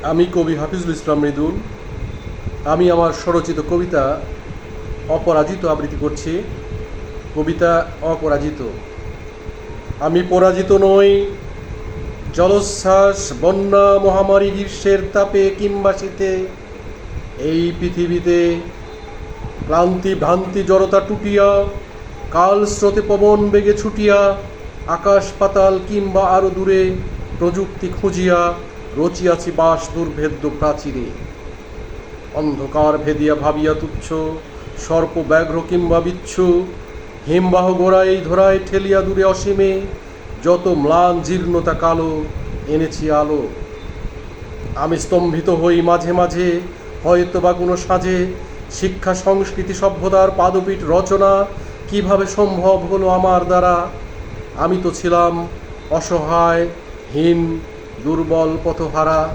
আমি কবি হাফিজুল ইসলাম মৃদুল। আমি আমার স্বরচিত কবিতা অপরাজিত আবৃত্তি করছি। কবিতা অপরাজিত। আমি পরাজিত নই জলোচ্ছ্বাস, বন্যা, মহামারী, গ্রীষ্মের তাপে কিংবা শীতে। এই পৃথিবীতে ক্লান্তি ভ্রান্তি জড়তা টুটিয়া, কাল স্রোতে পবন বেগে ছুটিয়া, আকাশ পাতাল কিংবা আরো দূরে প্রযুক্তি খুঁজিয়া রচিয়াছি বাস দুর্ভেদ্য প্রাচীরে। অন্ধকার ভেদিয়া ভাবিয়া তুচ্ছ, সর্প ব্যাঘ্র কিংবা বিচ্ছু, হিমবাহ গোড়ায় ধরায় ঠেলিয়া দূরে অসীমে, যত ম্লান জীর্ণতা কালো এনেছি আলো। আমি স্তম্ভিত হই মাঝে মাঝে, হয়তো বা কোনো সাজে, শিক্ষা সংস্কৃতি সভ্যতার পাদপীঠ রচনা কিভাবে সম্ভব হলো আমার দ্বারা। আমি তো ছিলাম অসহায়, হীন, দুর্বল, পথহারা।